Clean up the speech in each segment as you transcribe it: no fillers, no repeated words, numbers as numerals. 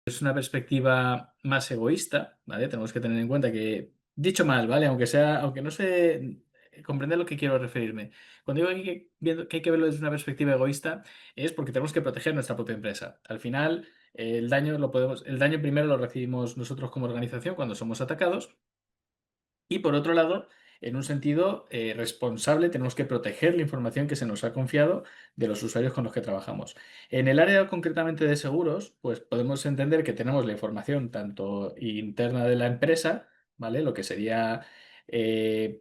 Es una perspectiva más egoísta, ¿vale? Tenemos que tener en cuenta que, dicho mal, ¿vale? Aunque no sé comprender lo que quiero referirme. Cuando digo que hay que verlo desde una perspectiva egoísta, es porque tenemos que proteger nuestra propia empresa. Al final, el daño primero lo recibimos nosotros como organización cuando somos atacados. Y por otro lado, en un sentido responsable, tenemos que proteger la información que se nos ha confiado de los usuarios con los que trabajamos. En el área concretamente de seguros, pues podemos entender que tenemos la información tanto interna de la empresa, ¿vale? Lo que sería,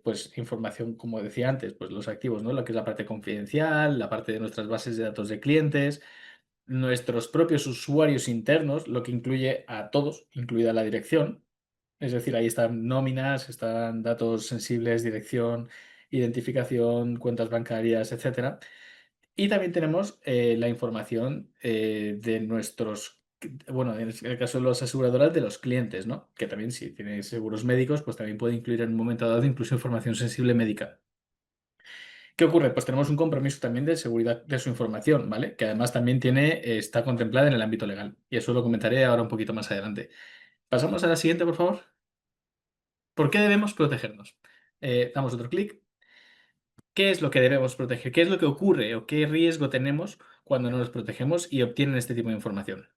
pues, información, como decía antes, pues los activos, ¿no? Lo que es la parte confidencial, la parte de nuestras bases de datos de clientes, nuestros propios usuarios internos, lo que incluye a todos, incluida la dirección. Es decir, ahí están nóminas, están datos sensibles, dirección, identificación, cuentas bancarias, etcétera. Y también tenemos la información de nuestros, bueno, en el caso de las aseguradoras, de los clientes, ¿no? Que también, si tienen seguros médicos, pues también puede incluir en un momento dado incluso información sensible médica. ¿Qué ocurre? Pues tenemos un compromiso también de seguridad de su información, ¿vale? Que además también está contemplada en el ámbito legal. Y eso lo comentaré ahora un poquito más adelante. Pasamos a la siguiente, por favor. ¿Por qué debemos protegernos? Damos otro clic. ¿Qué es lo que debemos proteger? ¿Qué es lo que ocurre o qué riesgo tenemos cuando no nos protegemos y obtienen este tipo de información?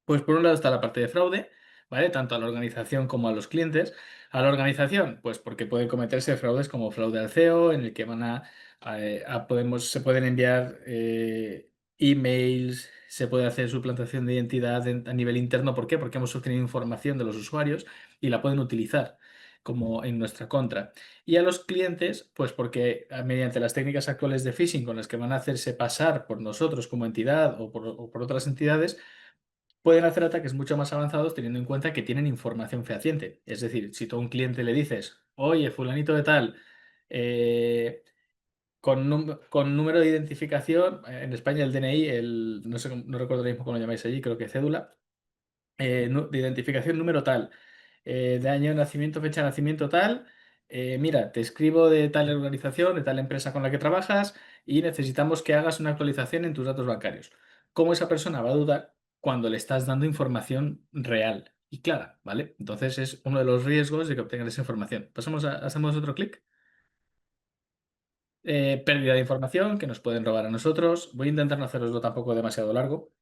Pues por un lado está la parte de fraude, ¿vale? Tanto a la organización como a los clientes. A la organización, pues porque pueden cometerse fraudes como fraude al CEO, en el que se pueden enviar emails, se puede hacer suplantación de identidad a nivel interno. ¿Por qué? Porque hemos obtenido información de los usuarios y la pueden utilizar como en nuestra contra. Y a los clientes, pues porque mediante las técnicas actuales de phishing con las que van a hacerse pasar por nosotros como entidad o por otras entidades, pueden hacer ataques mucho más avanzados teniendo en cuenta que tienen información fehaciente. Es decir, si tú a un cliente le dices, oye, fulanito de tal, eh, con número de identificación, en España el DNI, no sé, no recuerdo ahora mismo cómo lo llamáis allí, creo que cédula, de identificación número tal, de año de nacimiento, fecha de nacimiento tal, mira, te escribo de tal organización, de tal empresa con la que trabajas y necesitamos que hagas una actualización en tus datos bancarios. ¿Cómo esa persona va a dudar cuando le estás dando información real y clara? ¿Vale? Entonces es uno de los riesgos de que obtengan esa información. Hacemos otro clic. Pérdida de información que nos pueden robar a nosotros. Voy a intentar no haceroslo tampoco demasiado largo.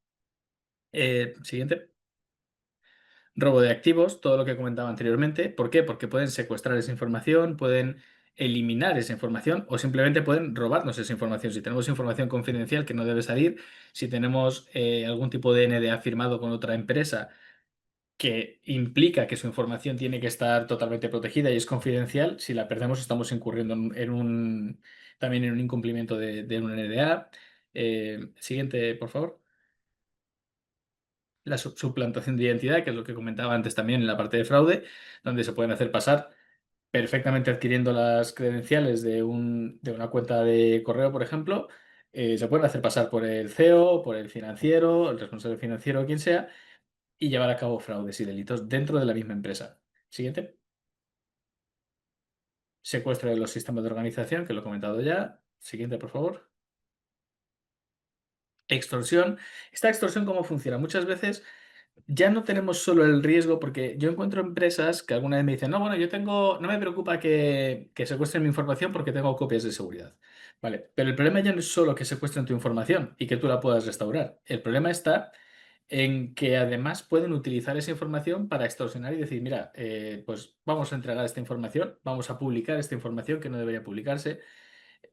Siguiente. Robo de activos, todo lo que comentaba anteriormente. ¿Por qué? Porque pueden secuestrar esa información, pueden eliminar esa información o simplemente pueden robarnos esa información. Si tenemos información confidencial que no debe salir, si tenemos algún tipo de NDA firmado con otra empresa que implica que su información tiene que estar totalmente protegida y es confidencial, si la perdemos estamos incurriendo también en un incumplimiento de un NDA. Siguiente, por favor. La suplantación de identidad, que es lo que comentaba antes también en la parte de fraude, donde se pueden hacer pasar perfectamente adquiriendo las credenciales de una cuenta de correo, por ejemplo. Se pueden hacer pasar por el CEO, por el financiero, el responsable financiero, quien sea, y llevar a cabo fraudes y delitos dentro de la misma empresa. Siguiente. Secuestro de los sistemas de organización, que lo he comentado ya. Siguiente, por favor. Extorsión. ¿Esta extorsión cómo funciona? Muchas veces ya no tenemos solo el riesgo, porque yo encuentro empresas que alguna vez me dicen, no, bueno, no me preocupa que secuestren mi información porque tengo copias de seguridad. Vale, pero el problema ya no es solo que secuestren tu información y que tú la puedas restaurar. El problema está en que además pueden utilizar esa información para extorsionar y decir, mira, pues vamos a entregar esta información, vamos a publicar esta información que no debería publicarse.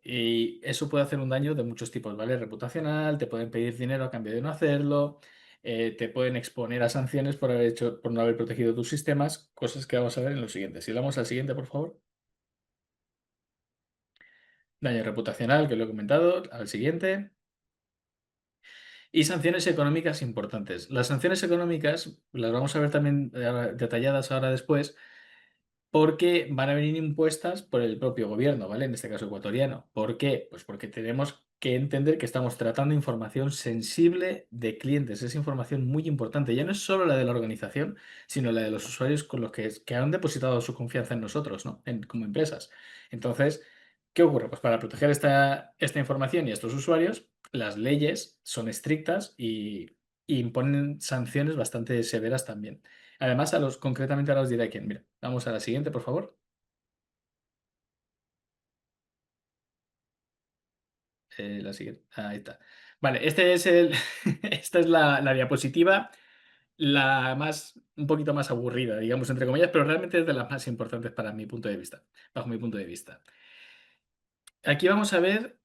Y eso puede hacer un daño de muchos tipos, ¿vale? Reputacional, te pueden pedir dinero a cambio de no hacerlo, te pueden exponer a sanciones por no haber protegido tus sistemas, cosas que vamos a ver en lo siguiente. Si vamos al siguiente, por favor. Daño reputacional, que lo he comentado, al siguiente. Y sanciones económicas importantes. Las sanciones económicas las vamos a ver también detalladas ahora después, porque van a venir impuestas por el propio gobierno, ¿vale? En este caso ecuatoriano. ¿Por qué? Pues porque tenemos que entender que estamos tratando información sensible de clientes. Es información muy importante. Ya no es solo la de la organización, sino la de los usuarios con los que han depositado su confianza en nosotros, ¿no? Como empresas. Entonces, ¿qué ocurre? Pues para proteger esta información y a estos usuarios, las leyes son estrictas y imponen sanciones bastante severas también. Además, concretamente ahora os diré quién. Mira, vamos a la siguiente, por favor. La siguiente. Ahí está. Vale, esta es la diapositiva, un poquito más aburrida, digamos, entre comillas, pero realmente es de las más importantes para mi punto de vista, bajo mi punto de vista. Aquí vamos a ver,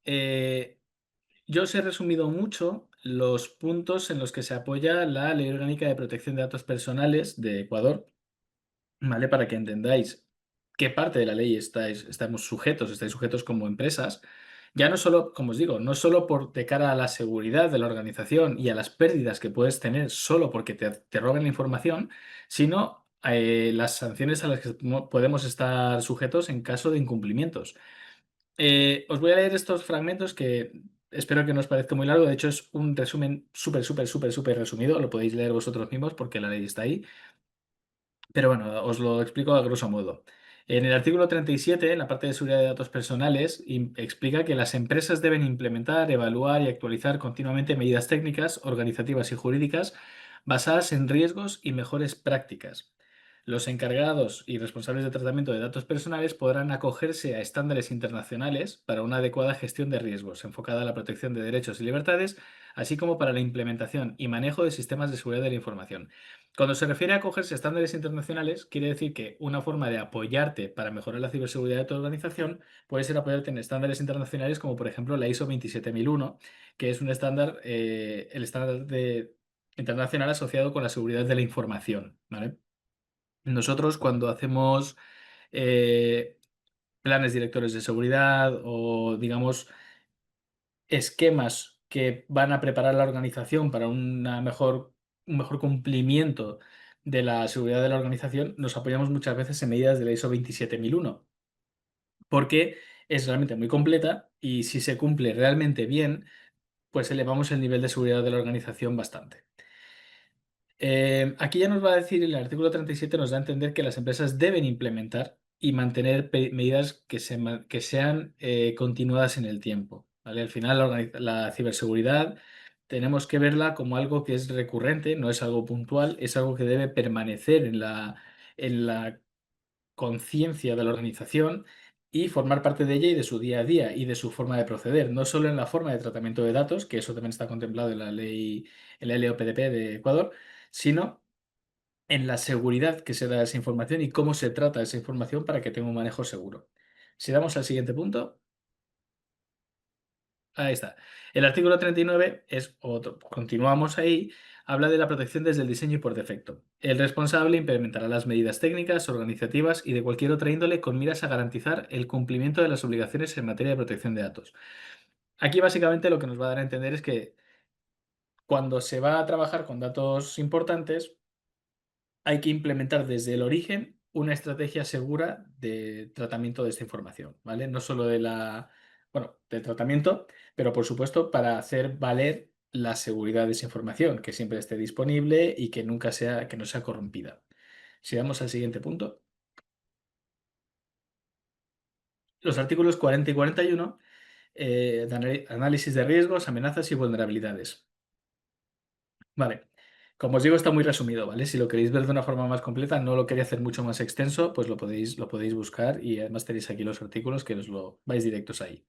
yo os he resumido mucho los puntos en los que se apoya la Ley Orgánica de Protección de Datos Personales de Ecuador, ¿vale? Para que entendáis qué parte de la ley estáis sujetos como empresas. Ya no solo, como os digo, no solo de cara a la seguridad de la organización y a las pérdidas que puedes tener solo porque te roben la información, sino las sanciones a las que podemos estar sujetos en caso de incumplimientos. Os voy a leer estos fragmentos que espero que no os parezca muy largo. De hecho, es un resumen súper, súper, súper, súper resumido. Lo podéis leer vosotros mismos porque la ley está ahí. Pero bueno, os lo explico a grosso modo. En el artículo 37, en la parte de seguridad de datos personales, explica que las empresas deben implementar, evaluar y actualizar continuamente medidas técnicas, organizativas y jurídicas basadas en riesgos y mejores prácticas. Los encargados y responsables de tratamiento de datos personales podrán acogerse a estándares internacionales para una adecuada gestión de riesgos, enfocada a la protección de derechos y libertades, así como para la implementación y manejo de sistemas de seguridad de la información. Cuando se refiere a acogerse a estándares internacionales, quiere decir que una forma de apoyarte para mejorar la ciberseguridad de tu organización puede ser apoyarte en estándares internacionales como por ejemplo la ISO 27001, que es un estándar, el estándar internacional asociado con la seguridad de la información, ¿vale? Nosotros cuando hacemos eh, planes directores de seguridad o digamos esquemas que van a preparar la organización para un mejor cumplimiento de la seguridad de la organización, nos apoyamos muchas veces en medidas de la ISO 27001, porque es realmente muy completa y si se cumple realmente bien, pues elevamos el nivel de seguridad de la organización bastante. Aquí ya nos va a decir el artículo 37, nos da a entender que las empresas deben implementar y mantener medidas que sean continuadas en el tiempo, ¿vale? Al final, la ciberseguridad tenemos que verla como algo que es recurrente, no es algo puntual, es algo que debe permanecer en la conciencia de la organización y formar parte de ella y de su día a día y de su forma de proceder, no solo en la forma de tratamiento de datos, que eso también está contemplado en la LOPDP de Ecuador, sino en la seguridad que se da a esa información y cómo se trata esa información para que tenga un manejo seguro. Si damos al siguiente punto, ahí está. El artículo 39 es otro, continuamos ahí, habla de la protección desde el diseño y por defecto. El responsable implementará las medidas técnicas, organizativas y de cualquier otra índole con miras a garantizar el cumplimiento de las obligaciones en materia de protección de datos. Aquí básicamente lo que nos va a dar a entender es que cuando se va a trabajar con datos importantes, hay que implementar desde el origen una estrategia segura de tratamiento de esta información, ¿vale? No solo bueno, del tratamiento, pero por supuesto para hacer valer la seguridad de esa información, que siempre esté disponible y que no sea corrompida. Si vamos al siguiente punto, los artículos 40 y 41 de análisis de riesgos, amenazas y vulnerabilidades. Vale. Como os digo, está muy resumido, ¿vale? Si lo queréis ver de una forma más completa, no lo quería hacer mucho más extenso, pues lo podéis buscar y además tenéis aquí los artículos que os lo vais directos ahí.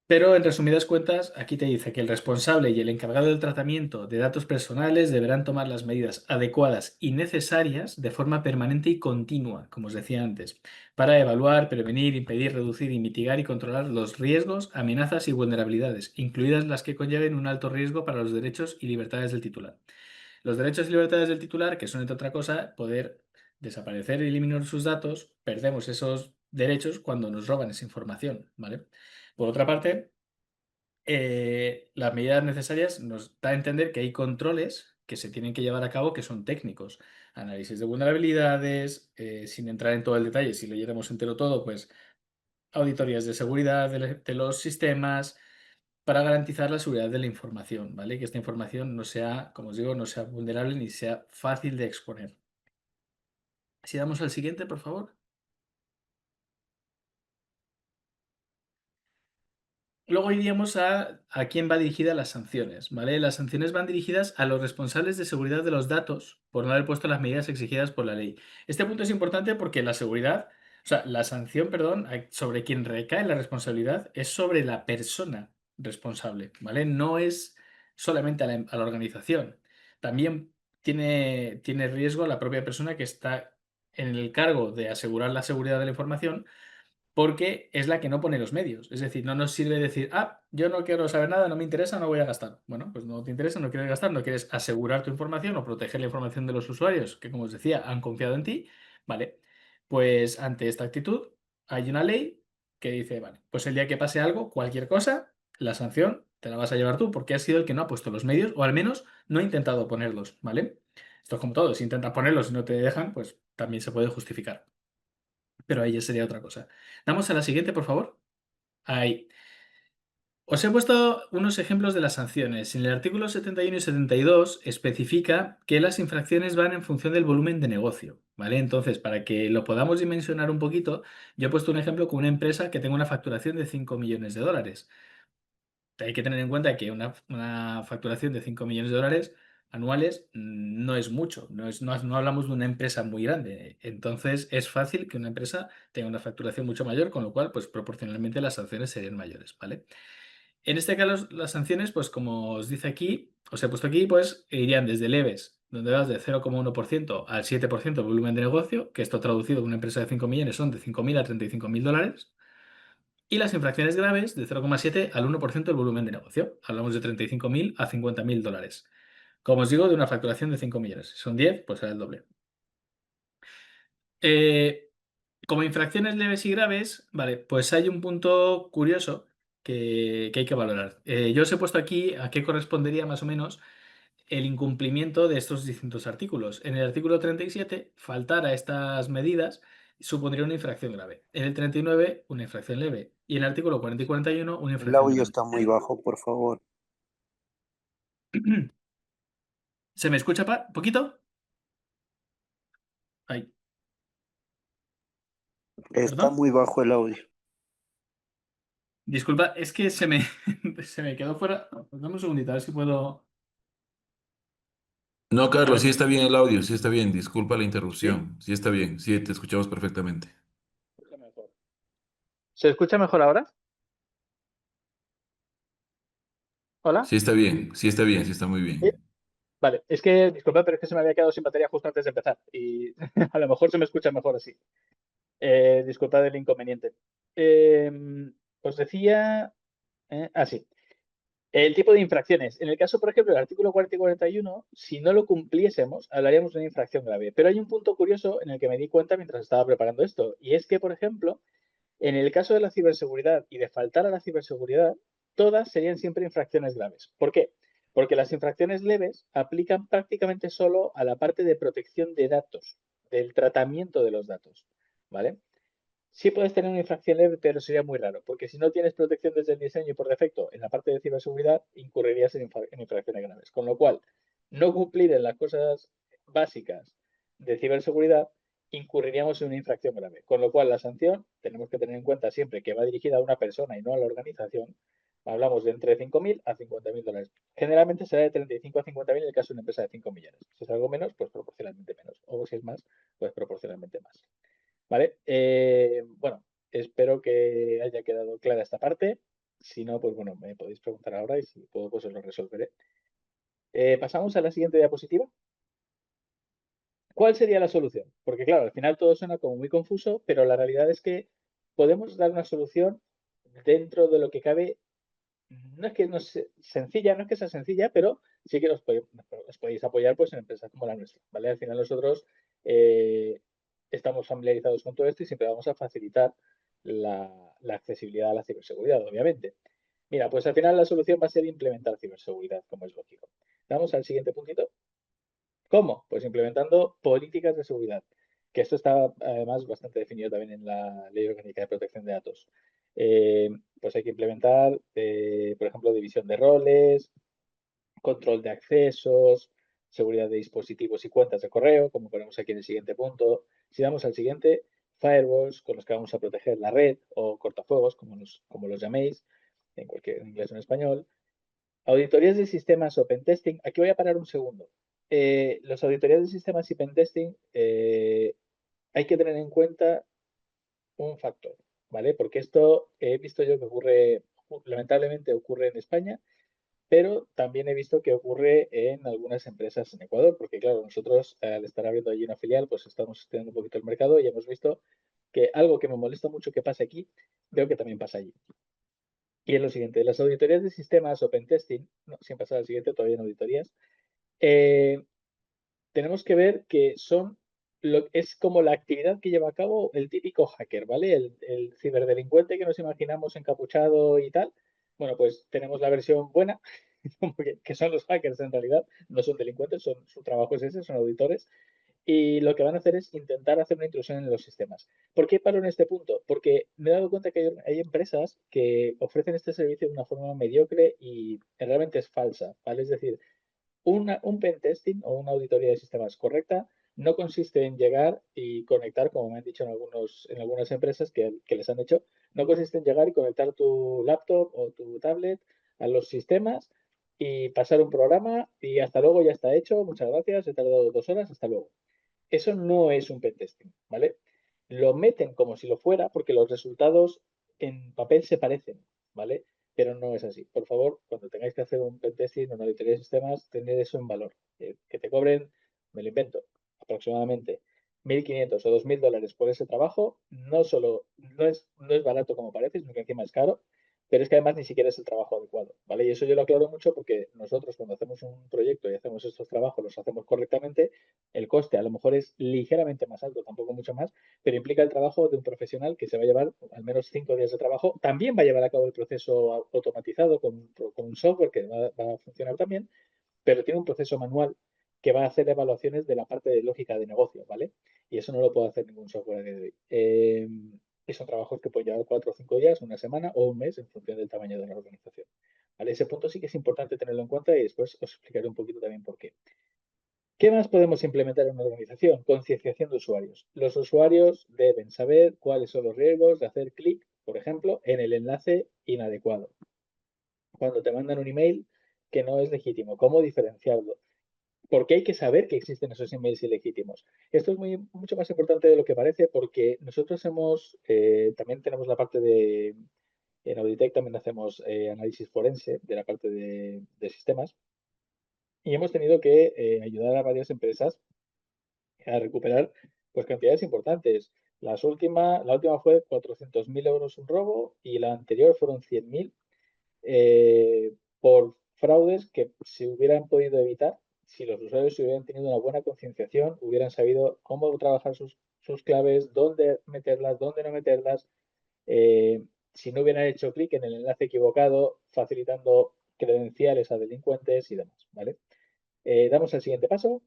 Pero en resumidas cuentas, aquí te dice que el responsable y el encargado del tratamiento de datos personales deberán tomar las medidas adecuadas y necesarias de forma permanente y continua, como os decía antes, para evaluar, prevenir, impedir, reducir y mitigar y controlar los riesgos, amenazas y vulnerabilidades, incluidas las que conlleven un alto riesgo para los derechos y libertades del titular. Los derechos y libertades del titular, que son, entre otra cosa, poder desaparecer y eliminar sus datos, perdemos esos derechos cuando nos roban esa información, ¿vale? Por otra parte, las medidas necesarias nos da a entender que hay controles que se tienen que llevar a cabo que son técnicos. Análisis de vulnerabilidades, sin entrar en todo el detalle, si leyéramos entero todo, pues auditorías de seguridad de los sistemas, para garantizar la seguridad de la información, ¿vale? Que esta información no sea, como os digo, no sea vulnerable ni sea fácil de exponer. Si damos al siguiente, por favor. Luego iríamos a quién va dirigida las sanciones, ¿vale? Las sanciones van dirigidas a los responsables de seguridad de los datos por no haber puesto las medidas exigidas por la ley. Este punto es importante porque la seguridad, o sea, la sanción, perdón, sobre quien recae la responsabilidad es sobre la persona responsable, ¿vale? No es solamente a la organización. También tiene riesgo la propia persona que está en el cargo de asegurar la seguridad de la información porque es la que no pone los medios. Es decir, no nos sirve decir, yo no quiero saber nada, no me interesa, no voy a gastar. Bueno, pues no te interesa, no quieres gastar, no quieres asegurar tu información o proteger la información de los usuarios que, como os decía, han confiado en ti. Vale, pues ante esta actitud hay una ley que dice, vale, pues el día que pase algo, cualquier cosa, la sanción te la vas a llevar tú porque has sido el que no ha puesto los medios o al menos no ha intentado ponerlos, ¿vale? Esto es como todo, si intentas ponerlos y no te dejan, pues también se puede justificar, pero ahí ya sería otra cosa. Damos a la siguiente, por favor. Ahí. Os he puesto unos ejemplos de las sanciones. En el artículo 71 y 72 especifica que las infracciones van en función del volumen de negocio, ¿vale? Entonces, para que lo podamos dimensionar un poquito, yo he puesto un ejemplo con una empresa que tenga una facturación de 5 millones de dólares. Hay que tener en cuenta que una facturación de 5 millones de dólares anuales no es mucho, no hablamos de una empresa muy grande. Entonces es fácil que una empresa tenga una facturación mucho mayor, con lo cual, pues proporcionalmente las sanciones serían mayores, ¿vale? En este caso, las sanciones, pues como os dice aquí, os he puesto aquí, pues irían desde leves, donde vas de 0,1% al 7% del volumen de negocio, que esto traducido en una empresa de 5 millones son de 5.000 a 35.000 dólares. Y las infracciones graves de 0,7 al 1% del volumen de negocio. Hablamos de 35.000 a 50.000 dólares. Como os digo, de una facturación de 5 millones. Si son 10, pues será el doble. Eh, como infracciones leves y graves, vale, pues hay un punto curioso que hay que valorar. Yo os he puesto aquí a qué correspondería más o menos el incumplimiento de estos distintos artículos. En el artículo 37, faltar a estas medidas supondría una infracción grave. En el 39, una infracción leve. Y en el artículo 40 y 41, una El infracción audio grave. está muy bajo, por favor. ¿Se me escucha poquito? Ay, Está perdón. muy bajo el audio. Disculpa, es que se me, se me quedó fuera. Dame un segundito, a ver si puedo. No, A Carlos, sí ver, está bien el audio, sí está bien. Disculpa la ¿sí? interrupción. Sí está bien, sí, te escuchamos perfectamente. ¿Se escucha mejor ahora? ¿Hola? Sí está bien, sí está bien, sí está muy Sí. bien. Vale, es que, disculpa, pero es que se me había quedado sin batería justo antes de empezar y a lo mejor se me escucha mejor así. Disculpad el inconveniente. Eh, os decía, sí, el tipo de infracciones. En el caso, por ejemplo, del artículo 40 y 41, si no lo cumpliésemos, hablaríamos de una infracción grave. Pero hay un punto curioso en el que me di cuenta mientras estaba preparando esto, y es que, por ejemplo, en el caso de la ciberseguridad y de faltar a la ciberseguridad, todas serían siempre infracciones graves. ¿Por qué? Porque las infracciones leves aplican prácticamente solo a la parte de protección de datos, del tratamiento de los datos, ¿vale? Sí puedes tener una infracción leve, pero sería muy raro, porque si no tienes protección desde el diseño y por defecto en la parte de ciberseguridad, incurrirías en infracciones graves. Con lo cual, no cumplir en las cosas básicas de ciberseguridad, incurriríamos en una infracción grave. Con lo cual, la sanción, tenemos que tener en cuenta siempre que va dirigida a una persona y no a la organización. Hablamos de entre 5.000 a 50.000 dólares. Generalmente será de 35 a 50.000 en el caso de una empresa de 5 millones. Si es algo menos, pues proporcionalmente menos. O si es más, pues proporcionalmente más. ¿Vale? Bueno, espero que haya quedado clara esta parte. Si no, pues bueno, me podéis preguntar ahora y si puedo, pues os lo resolveré. Pasamos a la siguiente diapositiva. ¿Cuál sería la solución? Porque claro, al final todo suena como muy confuso, pero la realidad es que podemos dar una solución dentro de lo que cabe. No es que no sea sencilla, no es que sea sencilla, pero sí que os podéis apoyar pues, en empresas como la nuestra. ¿Vale? Al final nosotros estamos familiarizados con todo esto y siempre vamos a facilitar la accesibilidad a la ciberseguridad, obviamente. Mira, pues al final la solución va a ser implementar ciberseguridad, como es lógico. Vamos al siguiente puntito. ¿Cómo? Pues implementando políticas de seguridad, que esto está además bastante definido también en la Ley Orgánica de Protección de Datos. Eh, pues hay que implementar, por ejemplo, división de roles, control de accesos, seguridad de dispositivos y cuentas de correo, como ponemos aquí en el siguiente punto. Si damos al siguiente, firewalls con los que vamos a proteger la red o cortafuegos, como los llaméis. en inglés o en español. Auditorías de sistemas o pentesting. Aquí voy a parar un segundo. Las auditorías de sistemas y pentesting hay que tener en cuenta un factor, ¿vale? Porque esto he visto yo que ocurre, lamentablemente ocurre en España, pero también he visto que ocurre en algunas empresas en Ecuador, porque claro, nosotros al estar abriendo allí una filial, pues estamos estudiando un poquito el mercado y hemos visto que algo que me molesta mucho que pasa aquí, veo que también pasa allí. Y es lo siguiente, las auditorías de sistemas o pentesting, no, sin pasar al siguiente, todavía en auditorías, eh, tenemos que ver que es como la actividad que lleva a cabo el típico hacker, ¿vale? El ciberdelincuente que nos imaginamos encapuchado y tal. Bueno, pues tenemos la versión buena, que son los hackers en realidad, no son delincuentes, su trabajo es ese, son auditores, y lo que van a hacer es intentar hacer una intrusión en los sistemas. ¿Por qué paro en este punto? Porque me he dado cuenta que hay empresas que ofrecen este servicio de una forma mediocre y realmente es falsa, ¿vale? Es decir, un pentesting o una auditoría de sistemas correcta no consiste en llegar y conectar, como me han dicho en algunas empresas que les han hecho, no consiste en llegar y conectar tu laptop o tu tablet a los sistemas y pasar un programa y hasta luego ya está hecho, muchas gracias, he tardado 2 horas, hasta luego. Eso no es un pentesting, ¿vale? Lo meten como si lo fuera porque los resultados en papel se parecen, ¿vale? Pero no es así. Por favor, cuando tengáis que hacer un pentesting o una auditoría de sistemas, tened eso en valor. Que te cobren, me lo invento, aproximadamente 1.500 o 2.000 dólares por ese trabajo, no es barato como parece, sino que encima es caro, pero es que además ni siquiera es el trabajo adecuado, ¿vale? Y eso yo lo aclaro mucho porque nosotros cuando hacemos un proyecto y hacemos estos trabajos, los hacemos correctamente, el coste a lo mejor es ligeramente más alto, tampoco mucho más, pero implica el trabajo de un profesional que se va a llevar al menos 5 días de trabajo. También va a llevar a cabo el proceso automatizado con un software que va a funcionar también, pero tiene un proceso manual que va a hacer evaluaciones de la parte de lógica de negocio, ¿vale? Y eso no lo puede hacer ningún software a día de hoy. Y son trabajos que pueden llevar 4 o 5 días, una semana o un mes en función del tamaño de la organización. ¿Vale? Ese punto sí que es importante tenerlo en cuenta y después os explicaré un poquito también por qué. ¿Qué más podemos implementar en una organización? Concienciación de usuarios. Los usuarios deben saber cuáles son los riesgos de hacer clic, por ejemplo, en el enlace inadecuado. Cuando te mandan un email que no es legítimo, ¿cómo diferenciarlo? Porque hay que saber que existen esos emails ilegítimos. Esto es mucho más importante de lo que parece porque nosotros también tenemos la parte en Auditec también hacemos análisis forense de la parte de sistemas y hemos tenido que ayudar a varias empresas a recuperar pues cantidades importantes. La última fue 400.000 euros un robo y la anterior fueron 100.000 por fraudes que se hubieran podido evitar si los usuarios hubieran tenido una buena concienciación, hubieran sabido cómo trabajar sus claves, dónde meterlas, dónde no meterlas, si no hubieran hecho clic en el enlace equivocado, facilitando credenciales a delincuentes y demás, ¿vale? Damos el siguiente paso.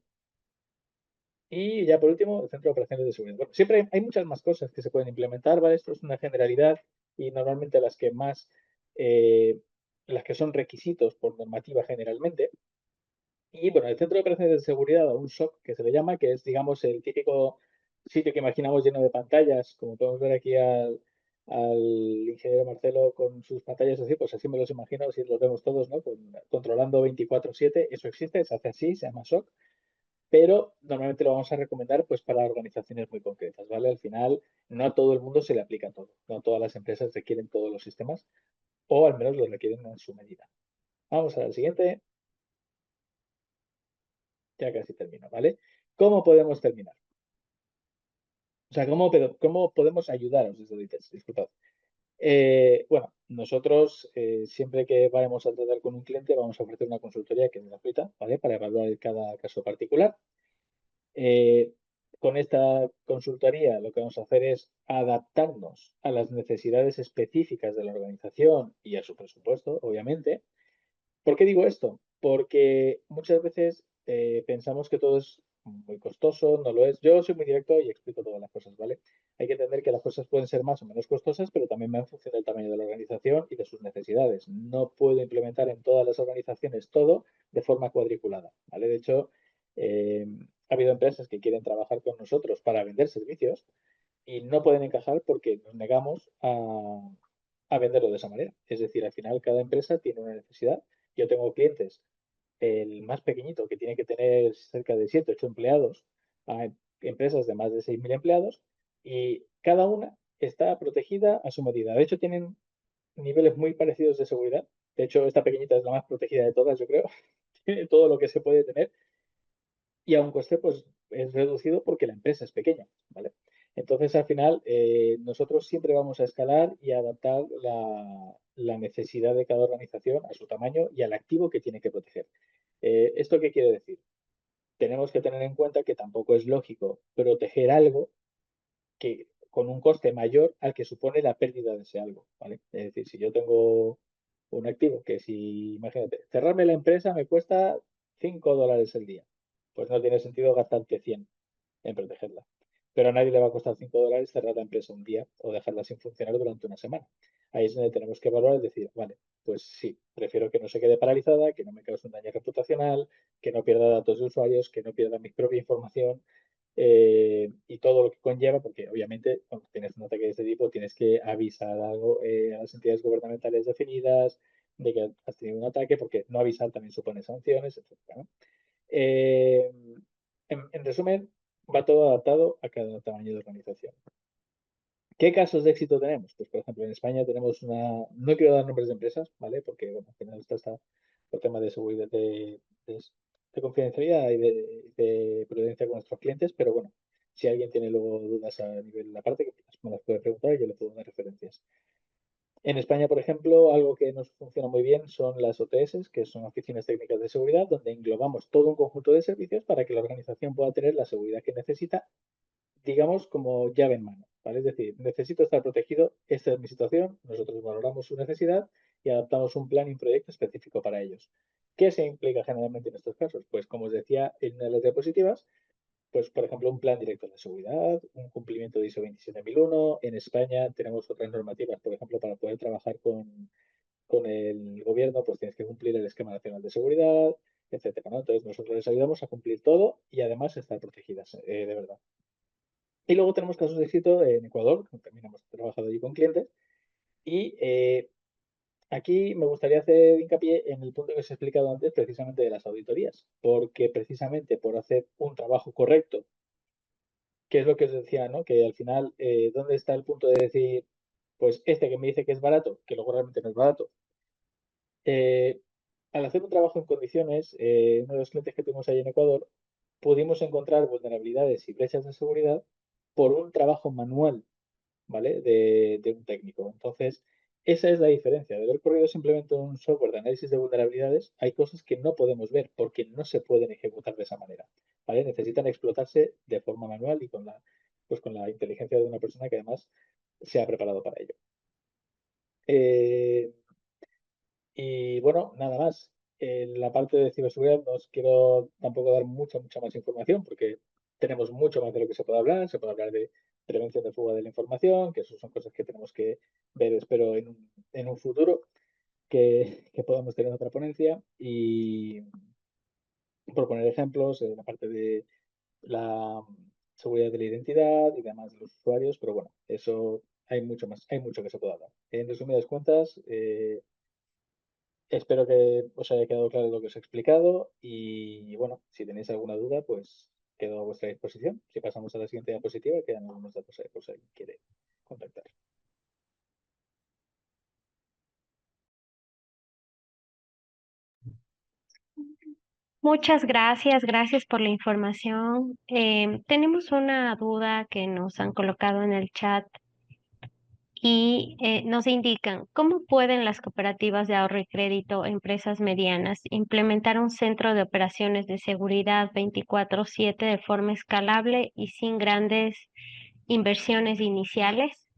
Y ya por último, el centro de operaciones de seguridad. Bueno, siempre hay muchas más cosas que se pueden implementar, ¿vale? Esto es una generalidad y normalmente las que son requisitos por normativa generalmente. Y bueno, el centro de operaciones de seguridad o un SOC que se le llama, que es, digamos, el típico sitio que imaginamos lleno de pantallas, como podemos ver aquí al ingeniero Marcelo con sus pantallas así, pues así me los imagino, así los vemos todos, ¿no? Controlando 24/7, eso existe, se hace así, se llama SOC, pero normalmente lo vamos a recomendar pues para organizaciones muy concretas, ¿vale? Al final, no a todo el mundo se le aplica todo, no todas las empresas requieren todos los sistemas, o al menos lo requieren en su medida. Vamos al siguiente, ya casi termino, ¿vale? ¿Cómo podemos terminar? O sea, ¿cómo podemos ayudaros desde Auditech? Disculpad. Bueno, nosotros siempre que vayamos a tratar con un cliente vamos a ofrecer una consultoría que es gratuita, ¿vale? Para evaluar cada caso particular. Eh, con esta consultoría lo que vamos a hacer es adaptarnos a las necesidades específicas de la organización y a su presupuesto, obviamente. ¿Por qué digo esto? Porque muchas veces pensamos que todo es muy costoso, no lo es. Yo soy muy directo y explico todas las cosas, ¿vale? Hay que entender que las cosas pueden ser más o menos costosas, pero también va en función del tamaño de la organización y de sus necesidades. No puedo implementar en todas las organizaciones todo de forma cuadriculada, ¿vale? De hecho, ha habido empresas que quieren trabajar con nosotros para vender servicios y no pueden encajar porque nos negamos a venderlo de esa manera. Es decir, al final cada empresa tiene una necesidad. Yo tengo clientes, el más pequeñito que tiene que tener cerca de 7, 8 empleados, a empresas de más de 6.000 empleados, y cada una está protegida a su medida. De hecho, tienen niveles muy parecidos de seguridad. De hecho, esta pequeñita es la más protegida de todas, yo creo. Tiene todo lo que se puede tener y a un coste pues es reducido porque la empresa es pequeña, ¿vale? Entonces, al final, nosotros siempre vamos a escalar y a adaptar la necesidad de cada organización a su tamaño y al activo que tiene que proteger. ¿Esto qué quiere decir? Tenemos que tener en cuenta que tampoco es lógico proteger algo que con un coste mayor al que supone la pérdida de ese algo, ¿vale? Es decir, si yo tengo un activo que si, imagínate, cerrarme la empresa me cuesta $5 el día, pues no tiene sentido gastarte 100 en protegerla. Pero a nadie le va a costar $5 cerrar la empresa un día o dejarla sin funcionar durante una semana. Ahí es donde tenemos que evaluar y decir, vale, pues sí, prefiero que no se quede paralizada, que no me cause un daño reputacional, que no pierda datos de usuarios, que no pierda mi propia información y todo lo que conlleva, porque obviamente cuando tienes un ataque de este tipo tienes que avisar algo a las entidades gubernamentales definidas de que has tenido un ataque, porque no avisar también supone sanciones, etc. ¿no? En resumen, va todo adaptado a cada tamaño de organización. ¿Qué casos de éxito tenemos? Pues, por ejemplo, en España tenemos no quiero dar nombres de empresas, ¿vale? Porque, bueno, al final está el tema de seguridad, de confidencialidad y de prudencia con nuestros clientes, pero bueno, si alguien tiene luego dudas a nivel aparte, que me las puede preguntar y yo le puedo dar referencias. En España, por ejemplo, algo que nos funciona muy bien son las OTS, que son oficinas técnicas de seguridad, donde englobamos todo un conjunto de servicios para que la organización pueda tener la seguridad que necesita, digamos, como llave en mano, ¿vale? Es decir, necesito estar protegido, esta es mi situación, nosotros valoramos su necesidad y adaptamos un plan y un proyecto específico para ellos. ¿Qué se implica generalmente en estos casos? Pues, como os decía, en las diapositivas, pues, por ejemplo, un plan director de seguridad, un cumplimiento de ISO 27001. En España tenemos otras normativas, por ejemplo, para poder trabajar con el gobierno, pues tienes que cumplir el esquema nacional de seguridad, etcétera, ¿no? Entonces, nosotros les ayudamos a cumplir todo y además estar protegidas, de verdad. Y luego tenemos casos de éxito en Ecuador, también hemos trabajado allí con clientes. Y aquí me gustaría hacer hincapié en el punto que os he explicado antes, precisamente de las auditorías, porque precisamente por hacer un trabajo correcto, que es lo que os decía, ¿no? Que al final, ¿dónde está el punto de decir, pues este que me dice que es barato, que luego realmente no es barato? Al hacer un trabajo en condiciones, uno de los clientes que tuvimos ahí en Ecuador, pudimos encontrar vulnerabilidades y brechas de seguridad por un trabajo manual, ¿vale? De un técnico. Entonces, esa es la diferencia. De haber corrido simplemente un software de análisis de vulnerabilidades, hay cosas que no podemos ver porque no se pueden ejecutar de esa manera, ¿vale? Necesitan explotarse de forma manual y pues con la inteligencia de una persona que además se ha preparado para ello. Y bueno, nada más. En la parte de ciberseguridad no os quiero tampoco dar mucha más información porque tenemos mucho más de lo que se puede hablar. Se puede hablar de prevención de fuga de la información, que eso son cosas que tenemos que ver, espero, en un futuro que podamos tener otra ponencia. Y por poner ejemplos, la parte de la seguridad de la identidad y demás de los usuarios, pero bueno, eso hay mucho más, hay mucho que se puede hablar. En resumidas cuentas, espero que os haya quedado claro lo que os he explicado y bueno, si tenéis alguna duda, pues quedo a vuestra disposición. Si pasamos a la siguiente diapositiva, quedan algunos datos ahí por si alguien quiere contactar. Muchas gracias, gracias por la información. Tenemos una duda que nos han colocado en el chat y nos indican, ¿cómo pueden las cooperativas de ahorro y crédito, empresas medianas, implementar un centro de operaciones de seguridad 24/7 de forma escalable y sin grandes inversiones iniciales?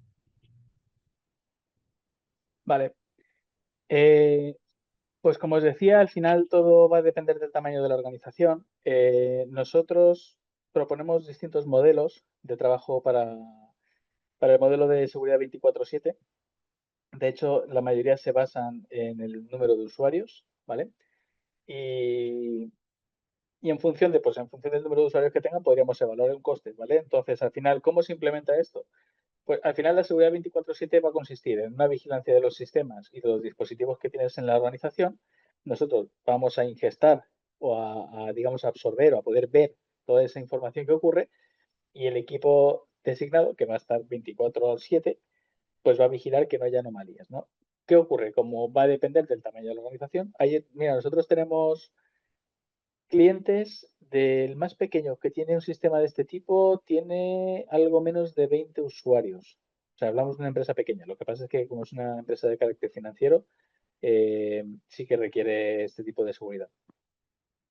Vale. Pues como os decía, al final todo va a depender del tamaño de la organización. Nosotros proponemos distintos modelos de trabajo para el modelo de seguridad 24/7. De hecho, la mayoría se basan en el número de usuarios, ¿vale? Y en función en función del número de usuarios que tengan, podríamos evaluar un coste, ¿vale? Entonces, al final, ¿cómo se implementa esto? Pues al final la seguridad 24/7 va a consistir en una vigilancia de los sistemas y de los dispositivos que tienes en la organización. Nosotros vamos a ingestar o digamos, a absorber o a poder ver toda esa información que ocurre y el equipo designado, que va a estar 24/7, pues va a vigilar que no haya anomalías, ¿no? ¿Qué ocurre? Como va a depender del tamaño de la organización, mira, nosotros tenemos clientes del más pequeño que tiene un sistema de este tipo, tiene algo menos de 20 usuarios. O sea, hablamos de una empresa pequeña. Lo que pasa es que como es una empresa de carácter financiero, sí que requiere este tipo de seguridad.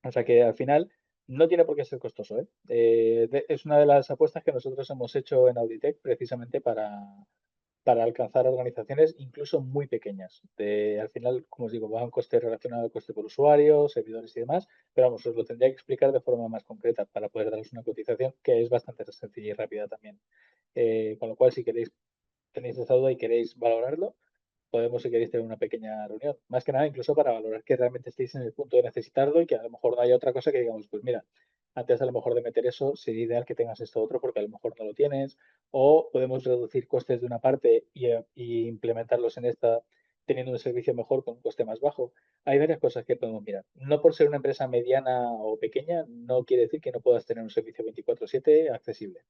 O sea que al final no tiene por qué ser costoso, ¿eh? Es una de las apuestas que nosotros hemos hecho en Auditec precisamente para alcanzar organizaciones incluso muy pequeñas. Al final, como os digo, va a un coste relacionado al coste por usuario, servidores y demás, pero vamos, os lo tendría que explicar de forma más concreta para poder daros una cotización que es bastante sencilla y rápida también. Con lo cual, si tenéis esa duda y queréis valorarlo, podemos, si queréis, tener una pequeña reunión. Más que nada, incluso para valorar que realmente estéis en el punto de necesitarlo y que a lo mejor no haya otra cosa que digamos, pues mira, antes a lo mejor de meter eso, sería ideal que tengas esto otro porque a lo mejor no lo tienes, o podemos reducir costes de una parte y implementarlos en esta teniendo un servicio mejor con un coste más bajo. Hay varias cosas que podemos mirar. No por ser una empresa mediana o pequeña, no quiere decir que no puedas tener un servicio 24/7 accesible.